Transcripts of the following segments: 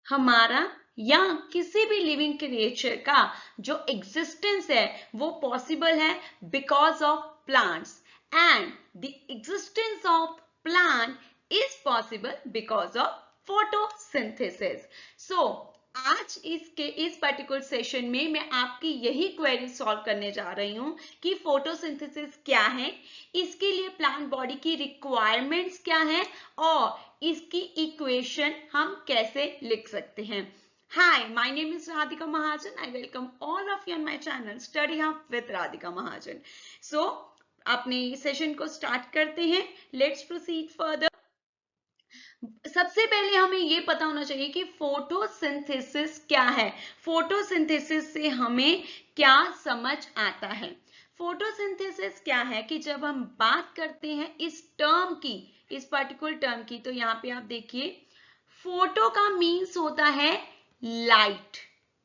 हमारा या किसी भी लिविंग क्रिएचर का जो एग्जिस्टेंस है वो पॉसिबल है because of plants, and the existence of plant is possible because of photosynthesis. So आज इस पर्टिकुलर सेशन में मैं आपकी यही क्वेरी सॉल्व करने जा रही हूं कि फोटोसिंथेसिस क्या है, इसके लिए प्लांट बॉडी की रिक्वायरमेंट्स क्या है और इसकी इक्वेशन हम कैसे लिख सकते हैं। Hi, my name is Radhika Mahajan. I welcome all of you on my channel Study Hub with Radhika Mahajan. So, अपने सेशन को स्टार्ट करते हैं। Let's proceed further. सबसे पहले हमें ये पता होना चाहिए कि फोटोसिंथेसिस क्या है, फोटोसिंथेसिस से हमें क्या समझ आता है। फोटोसिंथेसिस क्या है कि जब हम बात करते हैं इस टर्म की, इस पर्टिकुलर टर्म की, तो यहाँ पे आप देखिए फोटो का मीन्स होता है लाइट।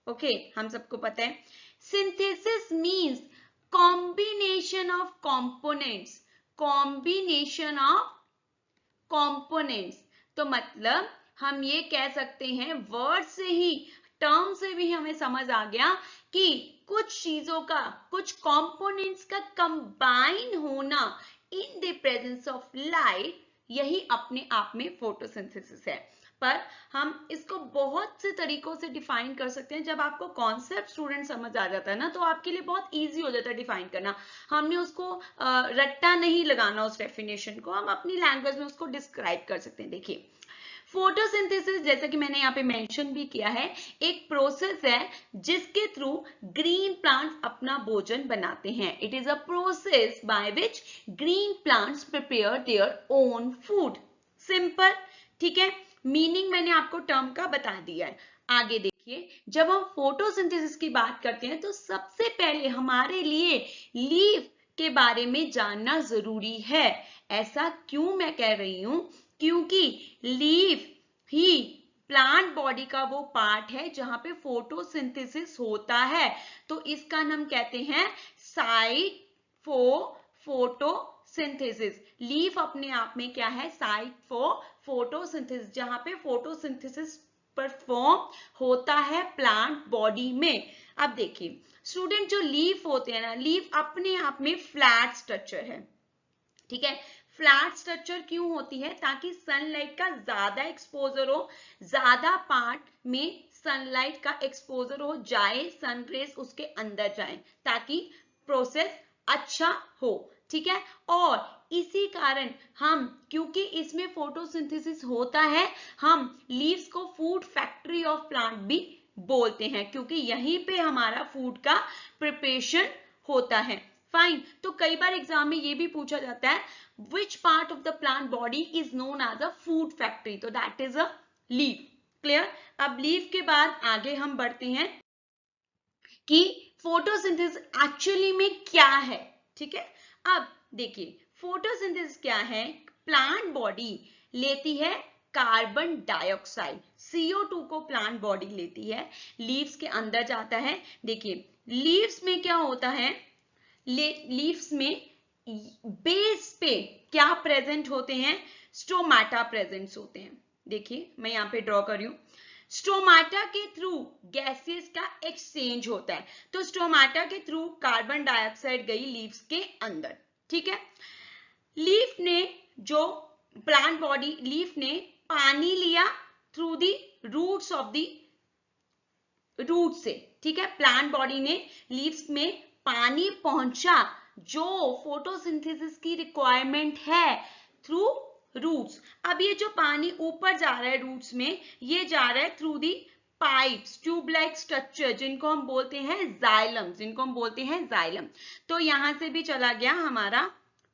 ओके, हम सबको पता है। Synthesis means combination of components, combination of components. तो मतलब हम ये कह सकते हैं, वर्ड से ही, टर्म से भी हमें समझ आ गया कि कुछ चीजों का, कुछ कंपोनेंट्स का कंबाइन होना in the presence of light, यही अपने आप में फोटोसिंथेसिस है। पर हम इसको बहुत से तरीकों से डिफाइन कर सकते हैं। जब आपको कॉन्सेप्ट स्टूडेंट समझ आ जाता है ना, तो आपके लिए बहुत इजी हो जाता है डिफाइन करना। हमने उसको रट्टा नहीं लगाना, उस डेफिनेशन को हम अपनी लैंग्वेज में उसको डिस्क्राइब कर सकते हैं। देखिए, फोटोसिंथेसिस, जैसा कि मैंने यहाँ पे मेंशन भी किया है, एक प्रोसेस है जिसके थ्रू ग्रीन प्लांट्स अपना भोजन बनाते हैं। It is a process by which green plants prepare their own food. Simple, ठीक है। मीनिंग मैंने आपको टर्म का बता दिया है। आगे देखिए, जब हम फोटोसिंथेसिस की बात करते हैं तो सबसे पहले हमारे लिए लीफ के बारे में जानना जरूरी है। ऐसा क्यों मैं कह रही हूं? क्योंकि लीफ ही प्लांट बॉडी का वो पार्ट है जहां पे फोटोसिंथेसिस होता है। तो इसका नाम कहते हैं साइट फॉर फोटोसिंथेसिस। लीफ अपने आप में क्या है? साइट फॉर फोटोसिंथेसिस, जहां पे फोटोसिंथेसिस परफॉर्म होता है प्लांट बॉडी में। अब देखिए स्टूडेंट, जो लीफ होते हैं ना, लीफ अपने आप में फ्लैट स्ट्रक्चर है, ठीक है। फ्लैट स्ट्रक्चर क्यों होती है? ताकि सनलाइट का ज्यादा एक्सपोजर हो, ज्यादा पार्ट में सनलाइट का एक्सपोजर हो जाए, सन रेज उसके अंदर जाए, ताकि प्रोसेस अच्छा हो, ठीक है। और इसी कारण हम, क्योंकि इसमें फोटोसिंथेसिस होता है, हम लीव्स को फूड फैक्ट्री ऑफ प्लांट भी बोलते हैं, क्योंकि यहीं पे हमारा फूड का प्रिपरेशन होता है। फाइन। तो कई बार एग्जाम में ये भी पूछा जाता है, which part of the plant body is known as a food factory? तो that is a leaf. Clear? अब लीफ के बाद आगे हम बढ़ते हैं कि फोटोसिंथेसिस एक्चुअली में क्या है, ठीक है। अब देखिए फोटोसिंथेसिस क्या है। प्लांट बॉडी लेती है कार्बन डाइऑक्साइड, CO2 को प्लांट बॉडी लेती है, लीव्स के अंदर जाता है। देखिए लीव्स में क्या होता है, लीव्स में बेस पे क्या प्रेजेंट होते हैं? स्टोमाटा प्रेजेंट होते हैं। देखिए मैं यहाँ पे ड्रॉ कर रही हूं, स्टोमाटा के थ्रू गैसेस का एक्सचेंज होता है। तो स्टोमाटा के थ्रू कार्बन डाइऑक्साइड गई लीव्स के अंदर, ठीक है। लीफ ने, जो प्लांट बॉडी, लीफ ने पानी लिया through the roots of the root से, ठीक है। प्लांट बॉडी ने लीव्स में पानी पहुंचा, जो फोटोसिंथेसिस की रिक्वायरमेंट है, थ्रू रूट्स। अब ये जो पानी ऊपर जा रहा है रूट्स में, ये जा रहा है through the pipes, tube like structure, जिनको हम बोलते हैं जाइलम, जिनको हम बोलते हैं जाइलम। तो यहां से भी चला गया हमारा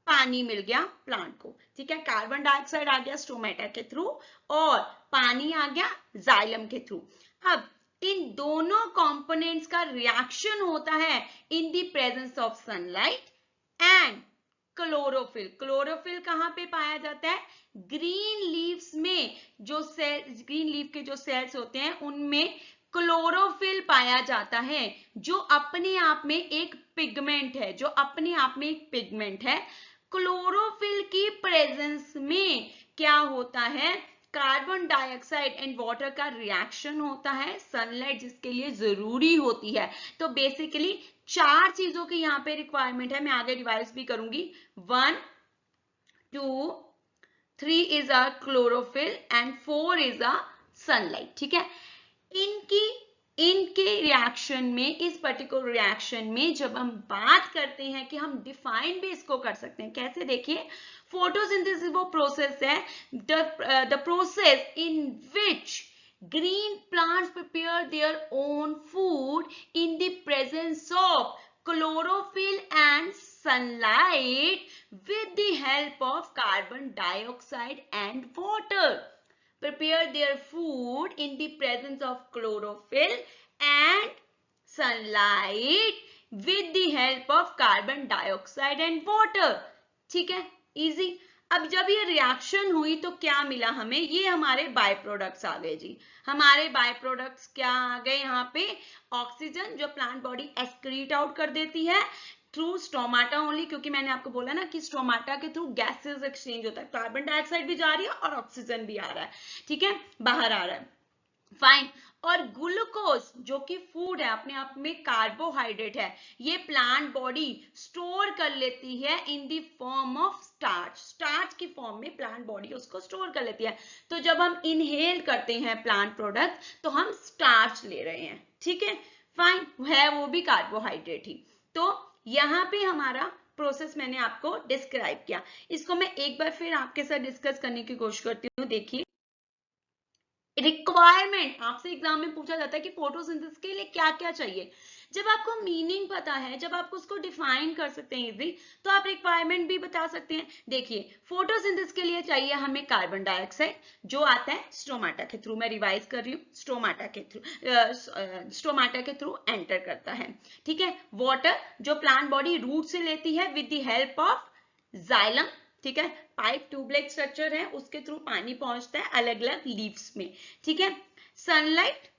पानी, मिल गया प्लांट को, ठीक है। कार्बन डाइऑक्साइड आ गया स्टोमेटा के थ्रू और पानी आ गया जाइलम के थ्रू। अब इन दोनों कंपोनेंट्स का रिएक्शन होता है in the presence of sunlight and chlorophyll. Chlorophyll कहां पे पाया जाता है? ग्रीन लीव्स में, जो सेल, ग्रीन लीफ के जो सेल्स होते हैं उनमें क्लोरोफिल पाया जाता है, जो अपने आप में एक पिगमेंट है, जो अपने आप में एक पिगमेंट है। क्लोरोफिल की प्रेजेंस में क्या होता है? कार्बन डाइऑक्साइड एंड वाटर का रिएक्शन होता है, सनलाइट जिसके लिए जरूरी होती है। तो बेसिकली 4 चीजों की यहाँ पे रिक्वायरमेंट है, मैं आगे रिवाइज भी करूंगी। 1, 2, 3 is a chlorophyll and 4 is a sunlight. ठीक है, इनके रिएक्शन में, इस पर्टिकुलर रिएक्शन में जब हम बात करते हैं कि हम डिफाइन भी इसको कर सकते हैं कैसे, देखिए फोटोसिंथेसिस वो प्रोसेस है, the process in which green plants prepare their own food in the presence of chlorophyll and sunlight with the help of carbon dioxide and water. Prepare their food in the presence of chlorophyll and sunlight with the help of carbon dioxide and water. ठीक है, easy. अब जब ये reaction हुई तो क्या मिला हमें, ये हमारे बाय प्रोडक्ट्स आ गए जी। हमारे बाय प्रोडक्ट्स क्या आ गए यहाँ पे, ऑक्सीजन जो प्लांट बॉडी एक्सक्रीट आउट कर देती है थ्रू स्टोमाटा ओनली, क्योंकि मैंने आपको बोला ना कि स्टोमाटा के थ्रू गैसेस एक्सचेंज होता है, कार्बन डाइऑक्साइड भी जा रही है और ऑक्सीजन भी आ रहा है। ठीक है, बाहर आ रहा है, फाइन। और ग्लूकोज जो कि फूड है, अपने आप में कार्बोहाइड्रेट है, ये प्लांट बॉडी स्टोर कर लेती है in the form of starch. Starch की फॉर्म में प्लांट बॉडी उसको स्टोर कर लेती है। तो जब हम इनहेल करते हैं प्लांट प्रोडक्ट तो हम स्टार्च ले रहे हैं। ठीक है, फाइन, है वो भी कार्बोहाइड्रेट ही। तो यहाँ पे हमारा प्रोसेस मैंने आपको डिस्क्राइब किया, इसको मैं एक बार फिर आपके साथ डिस्कस करने की कोशिश करती हूँ। देखिए, रिक्वायरमेंट आपसे एग्जाम में पूछा जाता है कि फोटोसिंथेसिस के लिए क्या क्या चाहिए। जब आपको मीनिंग पता है, जब आप उसको डिफाइन कर सकते हैं इजी, तो आप रिक्वायरमेंट भी बता सकते हैं। देखिए, फोटोसिंथेसिस के लिए चाहिए हमें कार्बन डाइऑक्साइड जो आता है स्टोमाटा के थ्रू, मैं रिवाइज कर रही हूँ, स्टोमाटा के थ्रू एंटर करता है। ठीक है, वाटर जो प्लांट बॉडी रूट से लेती है with the help of xylem. ठीक है, पाइप ट्यूबलाइक स्ट्रक्चर है, उसके थ्रू पानी पहुंचता है अलग अलग लीव्स में। ठीक है, सनलाइट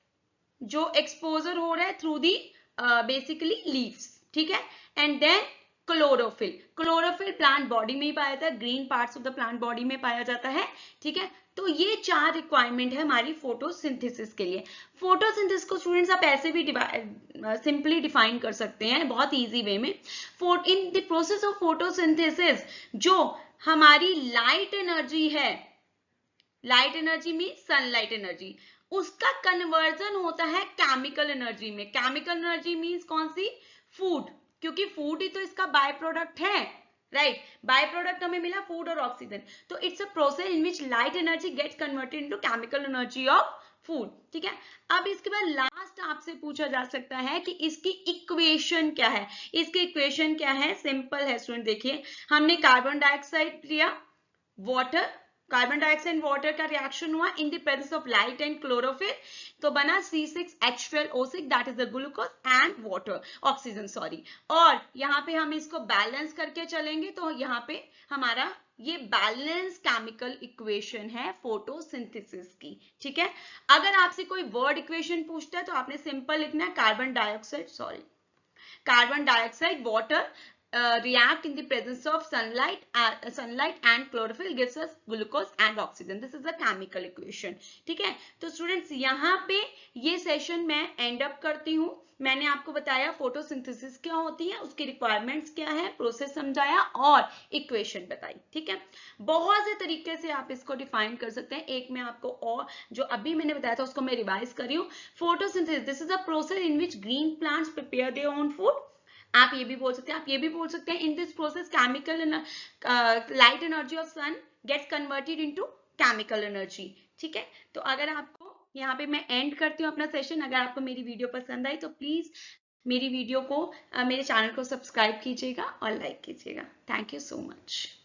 जो एक्सपोजर हो रहा है थ्रू दी बेसिकली लीव्स। ठीक है, and then chlorophyll, chlorophyll plant body में ही पाया जाता है, green parts of the plant body में पाया जाता है। ठीक है, तो ये 4 रिक्वायरमेंट है हमारी फोटोसिंथेसिस के लिए। फोटोसिंथेसिस को स्टूडेंट्स आप ऐसे भी सिंपली डिफाइन कर सकते हैं बहुत इजी वे में। In the process of photosynthesis जो हमारी लाइट एनर्जी है, light energy mean sunlight energy, उसका कन्वर्जन होता है केमिकल एनर्जी में। केमिकल एनर्जी मीन्स कौन सी, फूड, क्योंकि फूड ही तो इसका बाय प्रोडक्ट है, राइट। बाय प्रोडक्ट हमें मिला फूड और ऑक्सीजन, तो it's a process in which light energy gets converted into chemical energy of food. ठीक है, अब इसके बाद लास्ट आपसे पूछा जा सकता है कि इसकी इक्वेशन क्या है। इसकी इक्वेशन क्या है, सिंपल है स्टूडेंट। देखिए, हमने कार्बन डाइऑक्साइड लिया, water, carbon dioxide and water का रिएक्शन हुआ in the presence of light and chlorophyll, तो बना C6H12O6 that is the glucose and water, oxygen sorry. और यहाँ पे हम इसको बैलेंस करके चलेंगे तो यहाँ पे हमारा ये बैलेंस केमिकल इक्वेशन है फोटोसिंथेसिस की। ठीक है, अगर आपसे कोई वर्ड इक्वेशन पूछता है तो आपने सिंपल लिखना है carbon dioxide water react in the presence of sunlight and chlorophyll gives us glucose and oxygen. This is a chemical equation. ठीक है, तो स्टूडेंट्स यहाँ पे ये सेशन मैं एंड अप करती हूँ। मैंने आपको बताया फोटोसिंथेसिस क्या होती है, उसकी रिक्वायरमेंट्स क्या है, प्रोसेस समझाया और इक्वेशन बताई। ठीक है, बहुत से तरीके से आप इसको डिफाइन कर सकते हैं। एक मैं आपको और जो अभी मैंने बताया था उसको मैं रिवाइज कर रही हूँ। Photosynthesis, this is a process in which green plants prepare their own food. आप ये भी बोल सकते हैं, आप ये भी बोल सकते हैं in this process chemical light energy of sun gets converted into chemical energy. ठीक है, तो अगर आपको यहाँ पे मैं एंड करती हूँ अपना सेशन। अगर आपको मेरी वीडियो पसंद आई तो प्लीज मेरी वीडियो को मेरे चैनल को सब्सक्राइब कीजिएगा और लाइक कीजिएगा। Thank you so much.